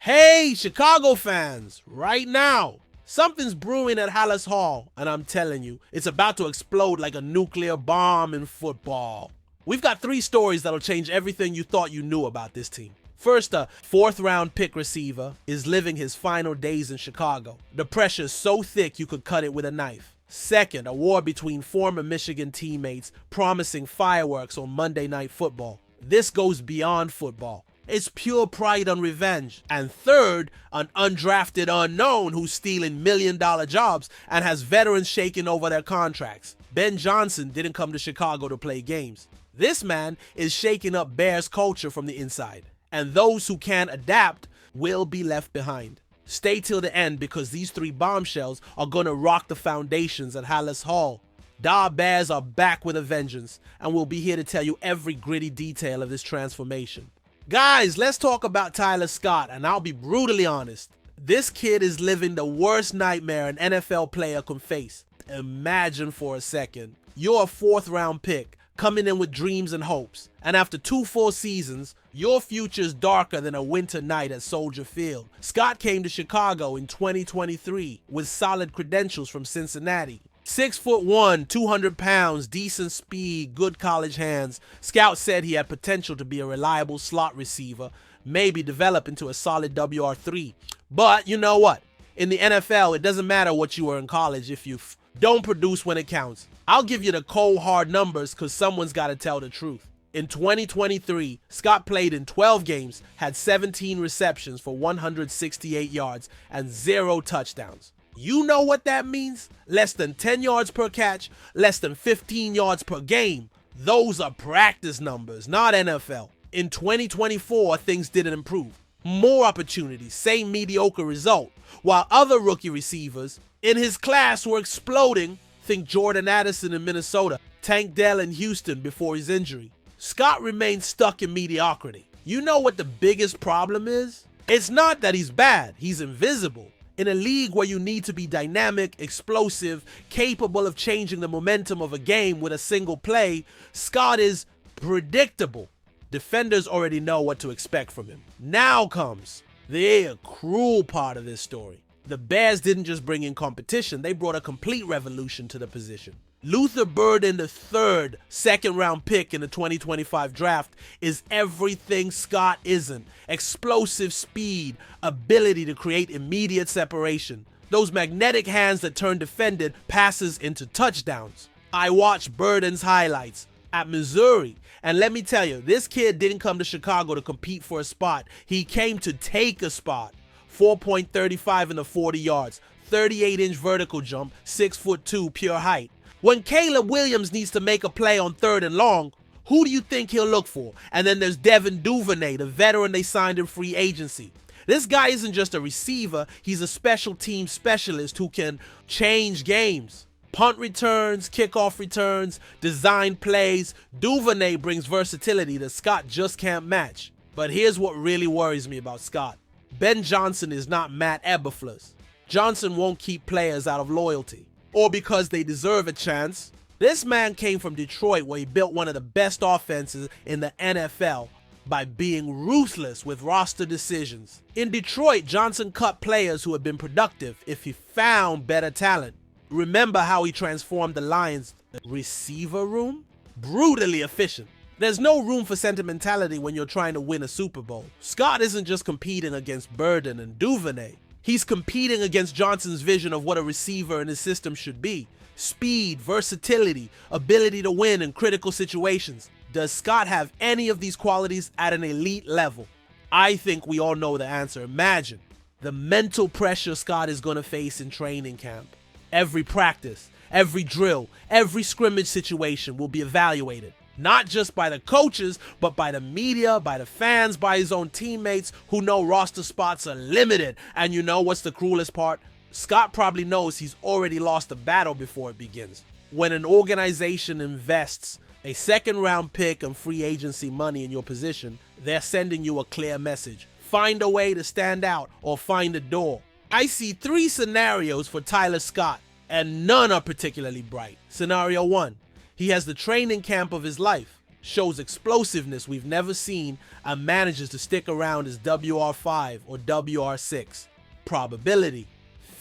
Hey, Chicago fans, right now, something's brewing at Hallis Hall, and I'm telling you, it's about to explode like a nuclear bomb in football. We've got 3 stories that'll change everything you thought you knew about this team. First, a 4th-round pick receiver is living his final days in Chicago. The pressure's so thick you could cut it with a knife. Second, a war between former Michigan teammates promising fireworks on Monday Night Football. This goes beyond football. It's pure pride and revenge. And third, an undrafted unknown who's stealing million-dollar jobs and has veterans shaking over their contracts. Ben Johnson didn't come to Chicago to play games. This man is shaking up Bears culture from the inside. And those who can't adapt will be left behind. Stay till the end because these 3 bombshells are gonna rock the foundations at Hallis Hall. Da Bears are back with a vengeance, and we'll be here to tell you every gritty detail of this transformation. Guys, let's talk about Tyler Scott, and I'll be brutally honest. This kid is living the worst nightmare an NFL player can face. Imagine for a second, you're a 4th-round pick, coming in with dreams and hopes, and after 2 full seasons, your future's darker than a winter night at Soldier Field. Scott came to Chicago in 2023 with solid credentials from Cincinnati. 6'1", 200 pounds, decent speed, good college hands. Scouts said he had potential to be a reliable slot receiver, maybe develop into a solid WR3. But you know what? In the NFL, it doesn't matter what you were in college if you don't produce when it counts. I'll give you the cold hard numbers because someone's got to tell the truth. In 2023, Scott played in 12 games, had 17 receptions for 168 yards and 0 touchdowns. You know what that means? Less than 10 yards per catch, less than 15 yards per game. Those are practice numbers, not NFL. In 2024, things didn't improve. More opportunities, same mediocre result. While other rookie receivers in his class were exploding, think Jordan Addison in Minnesota, Tank Dell in Houston before his injury. Scott remains stuck in mediocrity. You know what the biggest problem is? It's not that he's bad, he's invisible. In a league where you need to be dynamic, explosive, capable of changing the momentum of a game with a single play, Scott is predictable. Defenders already know what to expect from him. Now comes the cruel part of this story. The Bears didn't just bring in competition, they brought a complete revolution to the position. Luther Burden III, 2nd-round pick in the 2025 draft, is everything Scott isn't. Explosive speed, ability to create immediate separation. Those magnetic hands that turn defended passes into touchdowns. I watched Burden's highlights at Missouri, and let me tell you, this kid didn't come to Chicago to compete for a spot. He came to take a spot. 4.35 in the 40 yards, 38-inch vertical jump, 6'2" pure height. When Caleb Williams needs to make a play on 3rd and long, who do you think he'll look for? And then there's Devin Duvernay, the veteran they signed in free agency. This guy isn't just a receiver, he's a special team specialist who can change games. Punt returns, kickoff returns, design plays. Duvernay brings versatility that Scott just can't match. But here's what really worries me about Scott. Ben Johnson is not Matt Eberflus. Johnson won't keep players out of loyalty or because they deserve a chance. This man came from Detroit where he built one of the best offenses in the NFL by being ruthless with roster decisions. In Detroit, Johnson cut players who had been productive if he found better talent. Remember how he transformed the Lions' receiver room? Brutally efficient. There's no room for sentimentality when you're trying to win a Super Bowl. Scott isn't just competing against Burden and Duvernay. He's competing against Johnson's vision of what a receiver in his system should be. Speed, versatility, ability to win in critical situations. Does Scott have any of these qualities at an elite level? I think we all know the answer. Imagine the mental pressure Scott is going to face in training camp. Every practice, every drill, every scrimmage situation will be evaluated. Not just by the coaches, but by the media, by the fans, by his own teammates who know roster spots are limited. And you know what's the cruelest part? Scott probably knows he's already lost the battle before it begins. When an organization invests a 2nd-round pick and free agency money in your position, they're sending you a clear message. Find a way to stand out or find a door. I see 3 scenarios for Tyler Scott, and none are particularly bright. Scenario 1. He has the training camp of his life. shows explosiveness we've never seen and manages to stick around as WR5 or WR6. Probability,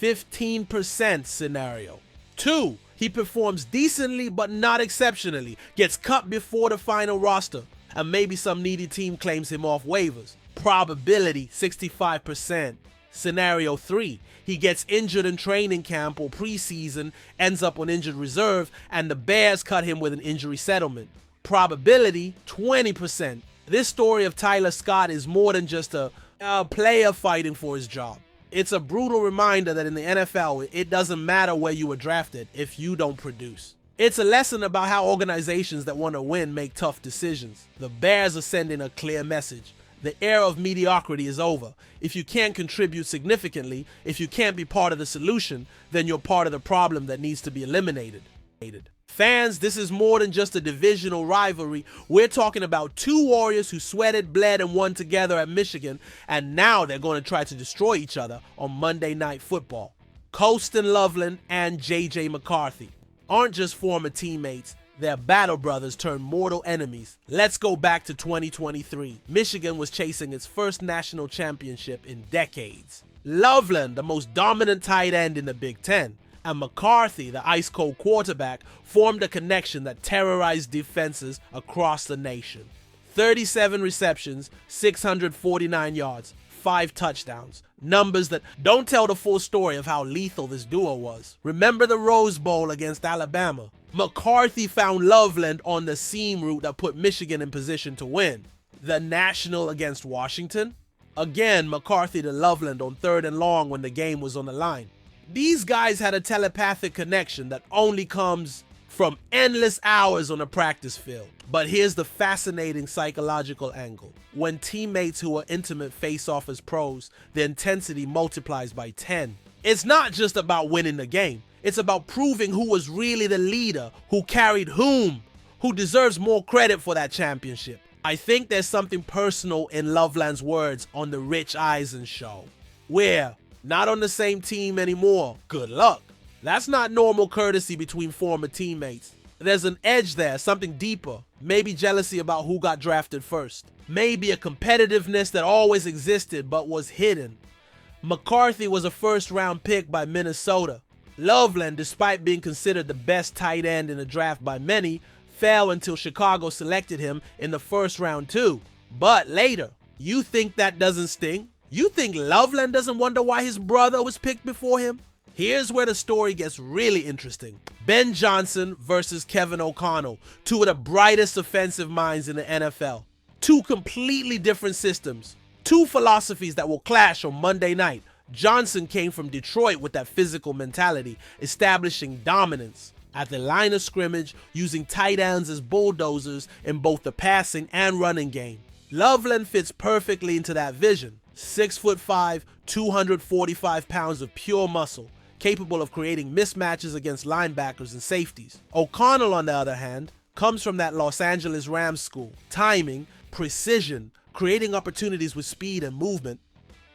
15% scenario. 2. He performs decently but not exceptionally, gets cut before the final roster, and maybe some needy team claims him off waivers. Probability, 65%. Scenario 3. He gets injured in training camp or preseason, ends up on injured reserve, and the Bears cut him with an injury settlement. Probability, 20%. This story of Tyler Scott is more than just a player fighting for his job. It's a brutal reminder that in the NFL, it doesn't matter where you were drafted if you don't produce. It's a lesson about how organizations that want to win make tough decisions. The Bears are sending a clear message. The era of mediocrity is over. If you can't contribute significantly, if you can't be part of the solution, then you're part of the problem that needs to be eliminated. Fans, this is more than just a divisional rivalry. We're talking about two Warriors who sweated, bled, and won together at Michigan, and now they're going to try to destroy each other on Monday Night Football. Colston, Loveland, and J.J. McCarthy aren't just former teammates, they're battle brothers turned mortal enemies. Let's go back to 2023. Michigan was chasing its first national championship in decades. Loveland, the most dominant tight end in the Big Ten, and McCarthy, the ice-cold quarterback, formed a connection that terrorized defenses across the nation. 37 receptions, 649 yards, 5 touchdowns. Numbers that don't tell the full story of how lethal this duo was. Remember the Rose Bowl against Alabama? McCarthy found Loveland on the seam route that put Michigan in position to win. The National against Washington? Again, McCarthy to Loveland on 3rd and long when the game was on the line. These guys had a telepathic connection that only comes from endless hours on a practice field. But here's the fascinating psychological angle. When teammates who are intimate face off as pros, the intensity multiplies by 10. It's not just about winning the game. It's about proving who was really the leader, who carried whom, who deserves more credit for that championship. I think there's something personal in Loveland's words on the Rich Eisen show. We're not on the same team anymore. Good luck. That's not normal courtesy between former teammates. There's an edge there, something deeper. Maybe jealousy about who got drafted first. Maybe a competitiveness that always existed but was hidden. McCarthy was a first-round pick by Minnesota. Loveland, despite being considered the best tight end in the draft by many, fell until Chicago selected him in the first round too. But later, you think that doesn't sting? You think Loveland doesn't wonder why his brother was picked before him? Here's where the story gets really interesting. Ben Johnson versus Kevin O'Connell, two of the brightest offensive minds in the NFL. Two completely different systems. Two philosophies that will clash on Monday night. Johnson came from Detroit with that physical mentality, establishing dominance at the line of scrimmage, using tight ends as bulldozers in both the passing and running game. Loveland fits perfectly into that vision. 6'5", 245 pounds of pure muscle, capable of creating mismatches against linebackers and safeties. O'Connell, on the other hand, comes from that Los Angeles Rams school. Timing, precision, creating opportunities with speed and movement.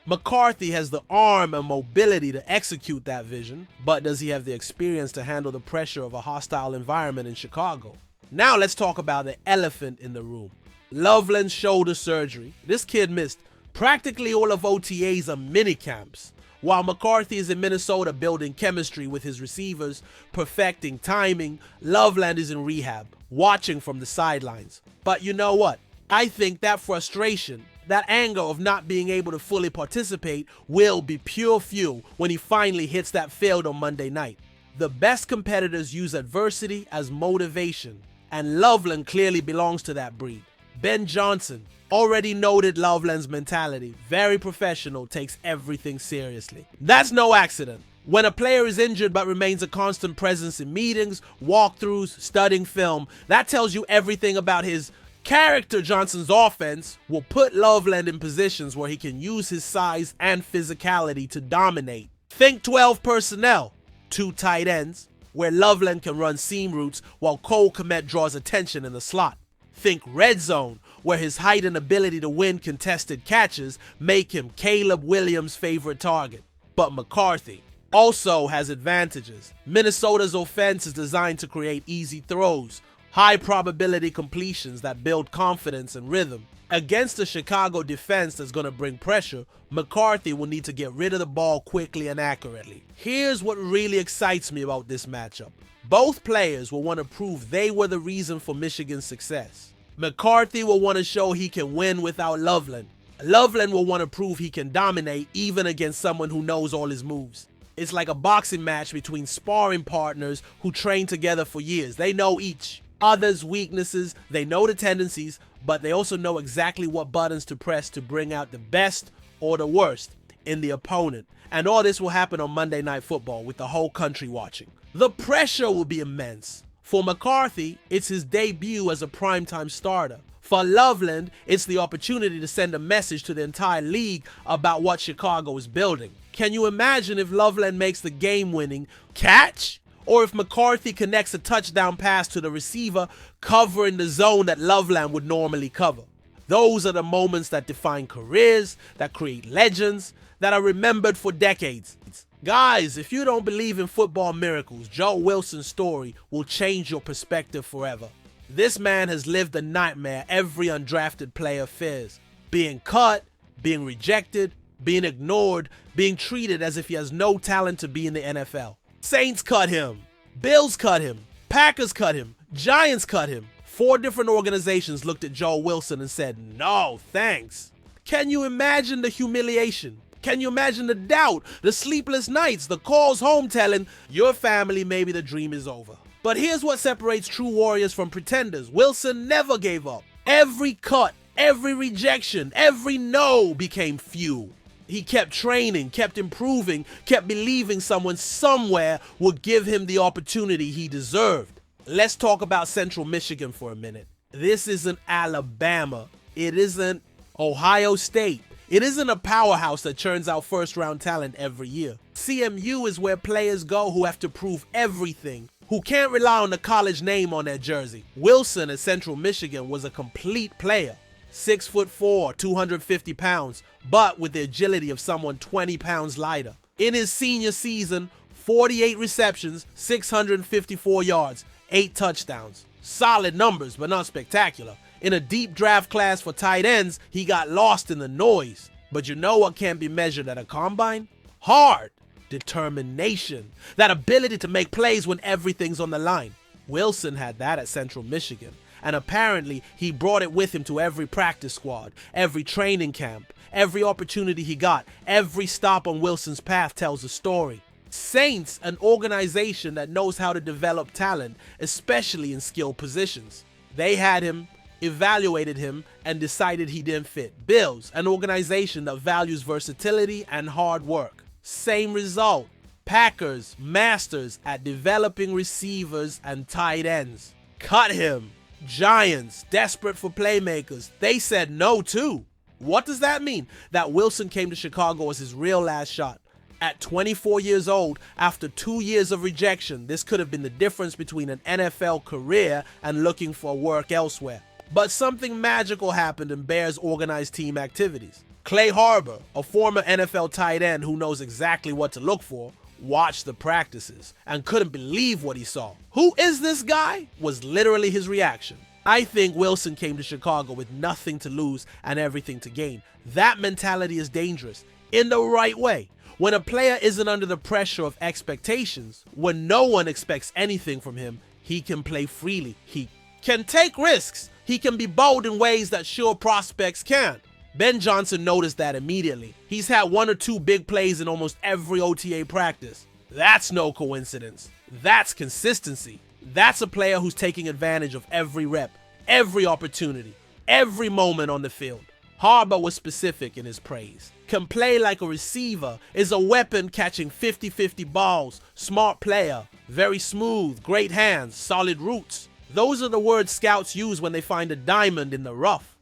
McCarthy has the arm and mobility to execute that vision, but does he have the experience to handle the pressure of a hostile environment in Chicago? Now let's talk about the elephant in the room. Loveland's shoulder surgery. This kid missed practically all of OTAs and minicamps, while McCarthy is in Minnesota building chemistry with his receivers, perfecting timing. Loveland is in rehab, watching from the sidelines. But you know what? I think that frustration, that anger of not being able to fully participate will be pure fuel when he finally hits that field on Monday night. The best competitors use adversity as motivation, and Loveland clearly belongs to that breed. Ben Johnson, already noted Loveland's mentality, very professional, takes everything seriously. That's no accident. When a player is injured but remains a constant presence in meetings, walkthroughs, studying film, that tells you everything about his character. Johnson's offense will put Loveland in positions where he can use his size and physicality to dominate. Think 12 personnel, 2 tight ends, where Loveland can run seam routes while Cole Kmet draws attention in the slot. Think red zone, where his height and ability to win contested catches make him Caleb Williams' favorite target. But McCarthy also has advantages. Minnesota's offense is designed to create easy throws, high probability completions that build confidence and rhythm. Against a Chicago defense that's going to bring pressure, McCarthy will need to get rid of the ball quickly and accurately. Here's what really excites me about this matchup. Both players will want to prove they were the reason for Michigan's success. McCarthy will want to show he can win without Loveland. Loveland will want to prove he can dominate even against someone who knows all his moves. It's like a boxing match between sparring partners who train together for years. They know each other's weaknesses, they know the tendencies, but they also know exactly what buttons to press to bring out the best or the worst in the opponent. And all this will happen on Monday Night Football with the whole country watching. The pressure will be immense. For McCarthy, it's his debut as a primetime starter. For Loveland, it's the opportunity to send a message to the entire league about what Chicago is building. Can you imagine if Loveland makes the game-winning catch? Or if McCarthy connects a touchdown pass to the receiver, covering the zone that Loveland would normally cover? Those are the moments that define careers, that create legends, that are remembered for decades. Guys, if you don't believe in football miracles, Joe Wilson's story will change your perspective forever. This man has lived the nightmare every undrafted player fears. Being cut, being rejected, being ignored, being treated as if he has no talent to be in the NFL. Saints cut him. Bills cut him. Packers cut him. Giants cut him. 4 different organizations looked at Joe Wilson and said, no, thanks. Can you imagine the humiliation? Can you imagine the doubt, the sleepless nights, the calls home telling your family maybe the dream is over? But here's what separates true warriors from pretenders. Wilson never gave up. Every cut, every rejection, every no became fuel. He kept training, kept improving, kept believing someone somewhere would give him the opportunity he deserved. Let's talk about Central Michigan for a minute. This isn't Alabama. It isn't Ohio State. It isn't a powerhouse that churns out first-round talent every year. CMU is where players go who have to prove everything, who can't rely on the college name on their jersey. Wilson at Central Michigan was a complete player. 6'4", 250 pounds, but with the agility of someone 20 pounds lighter. In his senior season, 48 receptions, 654 yards, 8 touchdowns. Solid numbers, but not spectacular. In a deep draft class for tight ends, he got lost in the noise. But you know what can't be measured at a combine? Hard. Determination. That ability to make plays when everything's on the line. Wilson had that at Central Michigan. And apparently, he brought it with him to every practice squad, every training camp, every opportunity he got. Every stop on Wilson's path tells a story. Saints, an organization that knows how to develop talent, especially in skilled positions. They had him, evaluated him, and decided he didn't fit. Bills, an organization that values versatility and hard work. Same result. Packers, masters at developing receivers and tight ends. Cut him. Giants, desperate for playmakers. They said no too. What does that mean? That Wilson came to Chicago as his real last shot. At 24 years old, after 2 years of rejection, this could have been the difference between an NFL career and looking for work elsewhere. But something magical happened in Bears' organized team activities. Clay Harbor, a former NFL tight end who knows exactly what to look for, watched the practices and couldn't believe what he saw. "Who is this guy?" was literally his reaction. I think Wilson came to Chicago with nothing to lose and everything to gain. That mentality is dangerous in the right way. When a player isn't under the pressure of expectations, when no one expects anything from him, he can play freely. He can take risks. He can be bold in ways that sure prospects can't. Ben Johnson noticed that immediately. He's had 1 or 2 big plays in almost every OTA practice. That's no coincidence. That's consistency. That's a player who's taking advantage of every rep, every opportunity, every moment on the field. Harbor was specific in his praise. Can play like a receiver, is a weapon catching 50-50 balls, smart player, very smooth, great hands, solid roots. Those are the words scouts use when they find a diamond in the rough.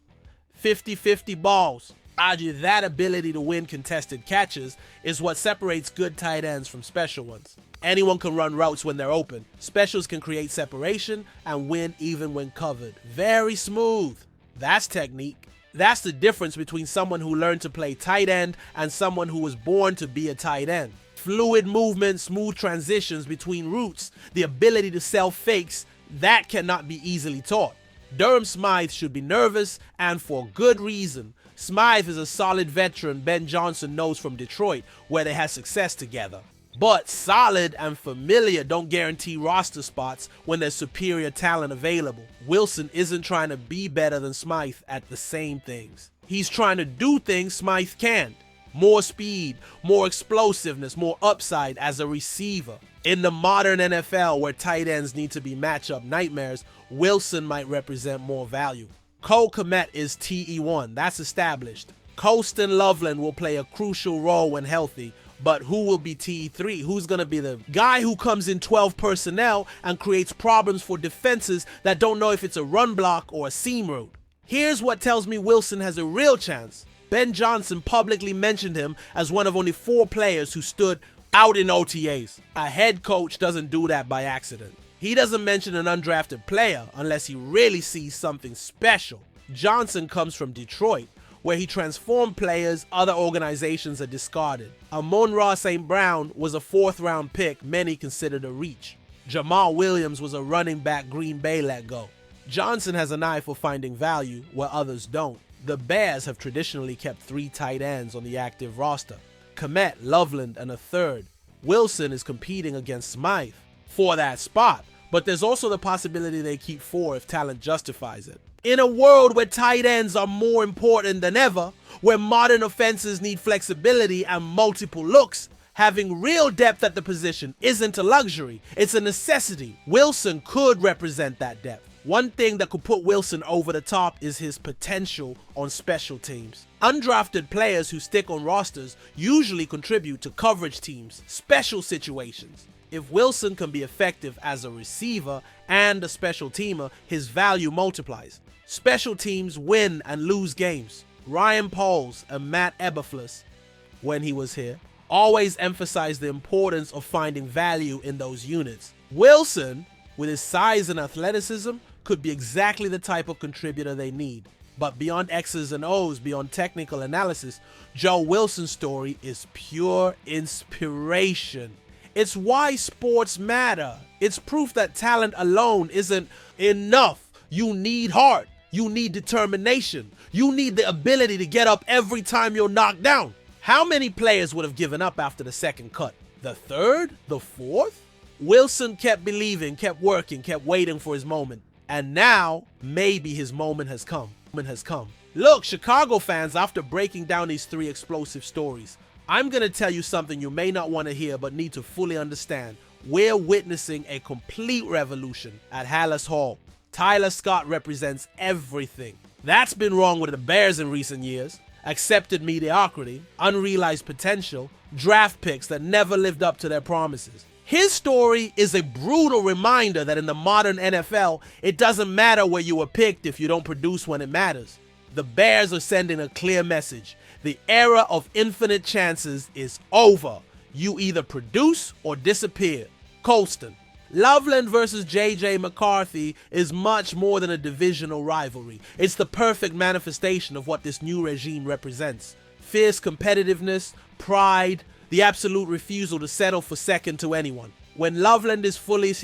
50-50 balls. That ability to win contested catches is what separates good tight ends from special ones. Anyone can run routes when they're open. Specials can create separation and win even when covered. Very smooth. That's technique. That's the difference between someone who learned to play tight end and someone who was born to be a tight end. Fluid movement, smooth transitions between routes, the ability to sell fakes, That cannot be easily taught. Durham Smythe should be nervous, and for good reason. Smythe is a solid veteran Ben Johnson knows from Detroit, where they had success together. But solid and familiar don't guarantee roster spots when there's superior talent available. Wilson isn't trying to be better than Smythe at the same things. He's trying to do things Smythe can't. More speed, more explosiveness, more upside as a receiver. In the modern NFL, where tight ends need to be matchup nightmares, Wilson might represent more value. Cole Kmet is TE1, that's established. Colston Loveland will play a crucial role when healthy, but who will be TE3? Who's going to be the guy who comes in 12 personnel and creates problems for defenses that don't know if it's a run block or a seam route? Here's what tells me Wilson has a real chance. Ben Johnson publicly mentioned him as one of only 4 players who stood out in OTAs. A head coach doesn't do that by accident. He doesn't mention an undrafted player unless he really sees something special. Johnson comes from Detroit, where he transformed players other organizations had discarded. Amon-Ra St. Brown was a 4th-round pick many considered a reach. Jamal Williams was a running back Green Bay let go. Johnson has an eye for finding value where others don't. The Bears have traditionally kept 3 tight ends on the active roster. Kmet, Loveland, and a 3rd. Wilson is competing against Smythe for that spot, but there's also the possibility they keep 4 if talent justifies it. In a world where tight ends are more important than ever, where modern offenses need flexibility and multiple looks, having real depth at the position isn't a luxury, it's a necessity. Wilson could represent that depth. One thing that could put Wilson over the top is his potential on special teams. Undrafted players who stick on rosters usually contribute to coverage teams, special situations. If Wilson can be effective as a receiver and a special teamer, his value multiplies. Special teams win and lose games. Ryan Poles and Matt Eberflus, when he was here, always emphasized the importance of finding value in those units. Wilson, with his size and athleticism, could be exactly the type of contributor they need. But beyond X's and O's, beyond technical analysis, Joe Wilson's story is pure inspiration. It's why sports matter. It's proof that talent alone isn't enough. You need heart. You need determination. You need the ability to get up every time you're knocked down. How many players would have given up after the 2nd cut? The 3rd? The 4th? Wilson kept believing, kept working, kept waiting for his moment. And now, maybe his moment has come. Look, Chicago fans, after breaking down these 3 explosive stories, I'm going to tell you something you may not want to hear but need to fully understand. We're witnessing a complete revolution at Halas Hall. Tyler Scott represents everything. That's been wrong with the Bears in recent years. Accepted mediocrity, unrealized potential, draft picks that never lived up to their promises. His story is a brutal reminder that in the modern NFL, it doesn't matter where you were picked if you don't produce when it matters. The Bears are sending a clear message. The era of infinite chances is over. You either produce or disappear. Colston. Loveland versus J.J. McCarthy is much more than a divisional rivalry. It's the perfect manifestation of what this new regime represents. Fierce competitiveness, pride, the absolute refusal to settle for second to anyone. When Loveland is fully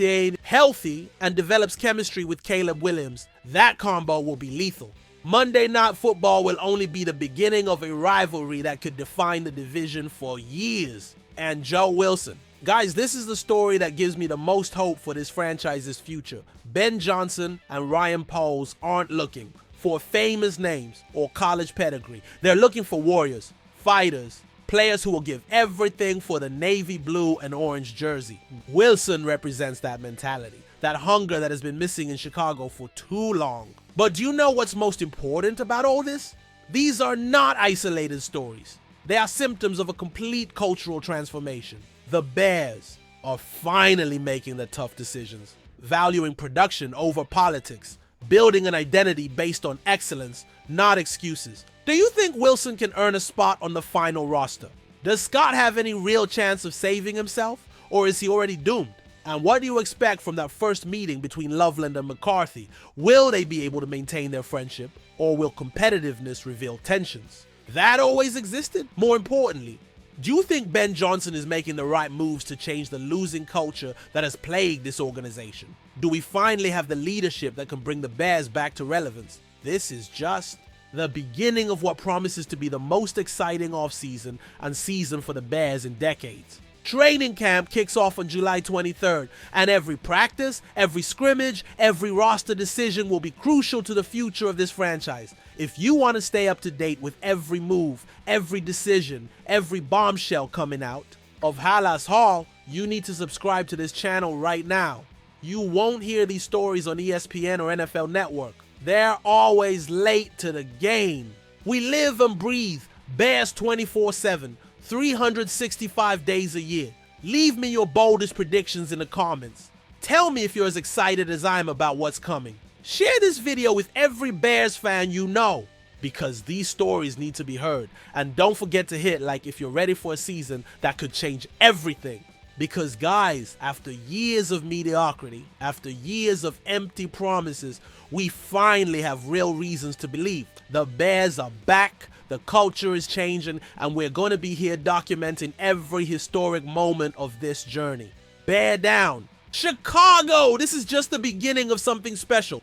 healthy and develops chemistry with Caleb Williams, that combo will be lethal. Monday Night Football will only be the beginning of a rivalry that could define the division for years. And Joe Wilson. Guys, this is the story that gives me the most hope for this franchise's future. Ben Johnson and Ryan Poles aren't looking for famous names or college pedigree. They're looking for warriors, fighters, players who will give everything for the navy blue and orange jersey. Wilson represents that mentality, that hunger that has been missing in Chicago for too long. But do you know what's most important about all this? These are not isolated stories. They are symptoms of a complete cultural transformation. The Bears are finally making the tough decisions, valuing production over politics, building an identity based on excellence, not excuses. Do you think Wilson can earn a spot on the final roster? Does Scott have any real chance of saving himself, or is he already doomed? And what do you expect from that first meeting between Loveland and McCarthy? Will they be able to maintain their friendship, or will competitiveness reveal tensions? That always existed? More importantly, Do you think Ben Johnson is making the right moves to change the losing culture that has plagued this organization? Do we finally have the leadership that can bring the Bears back to relevance? This is just the beginning of what promises to be the most exciting offseason and season for the Bears in decades. Training camp kicks off on July 23rd, and every practice, every scrimmage, every roster decision will be crucial to the future of this franchise. If you want to stay up to date with every move, every decision, every bombshell coming out of Halas Hall, you need to subscribe to this channel right now. You won't hear these stories on ESPN or NFL Network. They're always late to the game. We live and breathe Bears 24/7, 365 days a year. Leave me your boldest predictions in the comments. Tell me if you're as excited as I am about what's coming. Share this video with every Bears fan you know, because these stories need to be heard. And don't forget to hit like if you're ready for a season that could change everything. Because guys, after years of mediocrity, after years of empty promises, we finally have real reasons to believe. The Bears are back, the culture is changing, and we're going to be here documenting every historic moment of this journey. Bear down. Chicago, this is just the beginning of something special.